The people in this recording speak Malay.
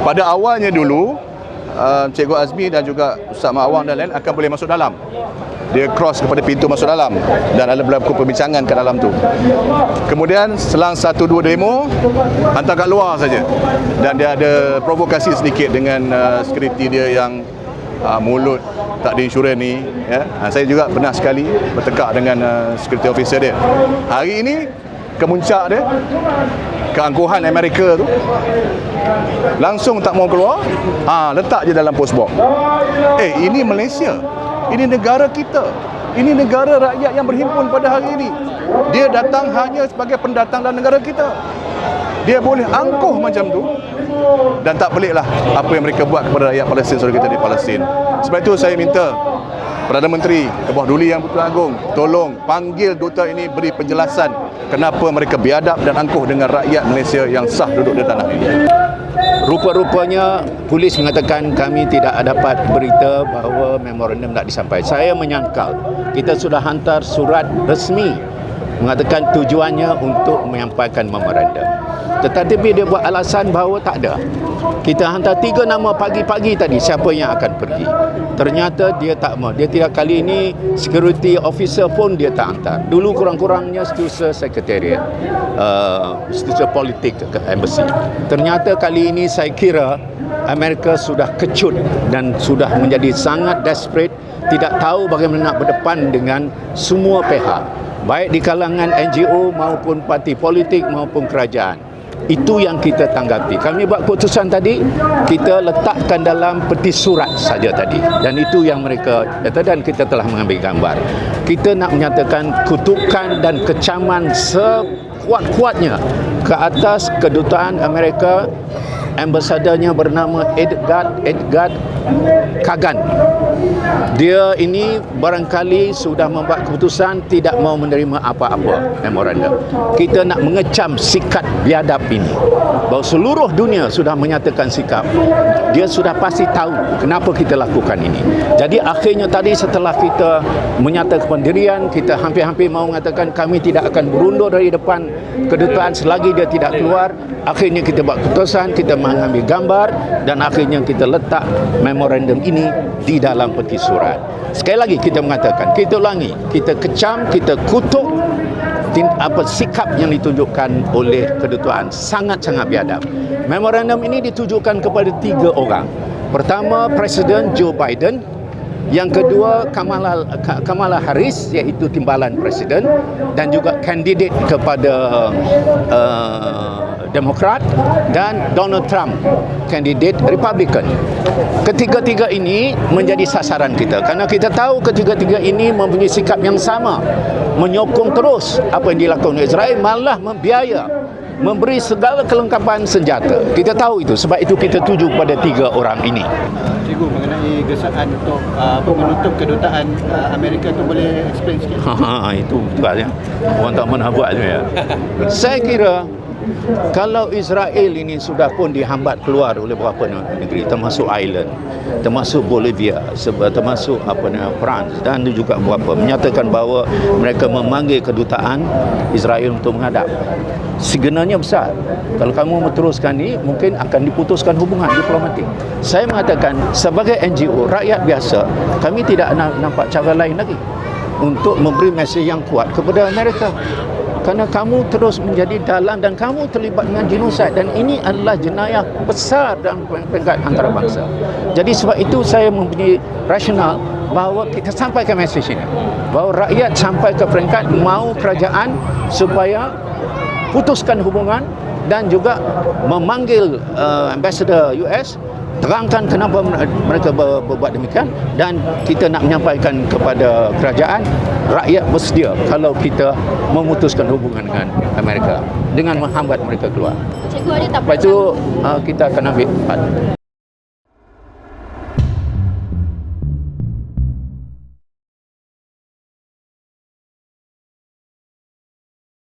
Pada awalnya dulu, Cikgu Azmi dan juga Ustaz Mawang dan lain akan boleh masuk dalam. Dia cross kepada pintu masuk dalam dan ada berlaku perbincangan ke dalam tu. Kemudian selang 1-2 demo hantar kat luar saja. Dan dia ada provokasi sedikit dengan security dia yang mulut tak ada insurans ni, ya. Saya juga pernah sekali bertekak dengan security officer dia. Hari ini kemuncak dia, keangkuhan Amerika tu, langsung tak mau keluar, letak je dalam post box. Ini Malaysia, ini negara kita, ini negara rakyat yang berhimpun pada hari ini. Dia datang hanya sebagai pendatang dalam negara kita. Dia boleh angkuh macam tu. Dan tak peliklah apa yang mereka buat kepada rakyat Palestin, saudara kita di Palestin. Sebab itu saya minta Perdana Menteri, Kebawah Duli Yang Bertuan Agong, tolong panggil duta ini, beri penjelasan kenapa mereka biadab dan angkuh dengan rakyat Malaysia yang sah duduk di tanah ini. Rupa-rupanya polis mengatakan kami tidak dapat berita bahawa memorandum tak disampaikan. Saya menyangkal kita sudah hantar surat resmi mengatakan tujuannya untuk menyampaikan memorandum. Tetapi dia buat alasan bahawa tak ada. Kita hantar 3 nama pagi-pagi tadi siapa yang akan pergi. Ternyata dia tak mau. Dia tidak, kali ini security officer pun dia tak hantar. Dulu kurang-kurangnya setiausaha sekretariat, setiausaha politik ke embassy. Ternyata kali ini saya kira Amerika sudah kecut dan sudah menjadi sangat desperate, tidak tahu bagaimana nak berdepan dengan semua pihak, baik di kalangan NGO maupun parti politik maupun kerajaan. Itu yang kita tanggapi. Kami buat keputusan tadi, kita letakkan dalam peti surat saja tadi. Dan itu yang mereka kata, dan kita telah mengambil gambar. Kita nak menyatakan kutukan dan kecaman sekuat-kuatnya ke atas kedutaan Amerika. Ambasadornya bernama Edgar Kagan. Dia ini barangkali sudah membuat keputusan tidak mau menerima apa-apa memorandum. Kita nak mengecam sikap biadab ini. Bahawa seluruh dunia sudah menyatakan sikap. Dia sudah pasti tahu kenapa kita lakukan ini. Jadi akhirnya tadi setelah kita menyatakan pendirian, kita hampir-hampir mau mengatakan kami tidak akan berundur dari depan kedutaan selagi dia tidak keluar. Akhirnya kita buat keputusan, kita mengambil gambar dan akhirnya kita letak memorandum ini di dalam peti surat. Sekali lagi kita mengatakan, kita ulangi, kita kecam, kita kutuk sikap yang ditunjukkan oleh kedutaan sangat-sangat biadab. Memorandum ini ditujukan kepada 3 orang. Pertama, Presiden Joe Biden. Yang kedua, Kamala Harris, iaitu timbalan Presiden, dan juga kandidat kepada Demokrat, dan Donald Trump, kandidat Republican. Ketiga-tiga ini menjadi sasaran kita kerana kita tahu ketiga-tiga ini mempunyai sikap yang sama, menyokong terus apa yang dilakukan oleh Israel, malah membiaya, memberi segala kelengkapan senjata. Kita tahu itu, sebab itu kita tuju kepada 3 orang ini. Cikgu, mengenai gesaan untuk menutup kedutaan Amerika itu boleh explain sikit? Itu betul ya. Orang tak pernah buat tu ya. Saya kira kalau Israel ini sudah pun dihambat keluar oleh beberapa negeri, termasuk Ireland, termasuk Bolivia, termasuk France dan juga beberapa, menyatakan bahawa mereka memanggil kedutaan Israel untuk menghadap. Sebenarnya besar. Kalau kamu meneruskan ni, mungkin akan diputuskan hubungan diplomatik. Saya mengatakan sebagai NGO, rakyat biasa, kami tidak nampak cara lain lagi untuk memberi mesej yang kuat kepada Amerika. Kerana kamu terus menjadi dalang dan kamu terlibat dengan genosid, dan ini adalah jenayah besar dalam peringkat antarabangsa. Jadi sebab itu saya mempunyai rasional bahawa kita sampaikan mesej ini, bahawa rakyat sampai ke peringkat mahu kerajaan supaya putuskan hubungan dan juga memanggil Ambassador US, terangkan kenapa mereka berbuat demikian, dan kita nak menyampaikan kepada kerajaan, rakyat bersedia kalau kita memutuskan hubungan dengan Amerika dengan menghambat mereka keluar. Cikgu ada tak lepas itu kita akan ambil part.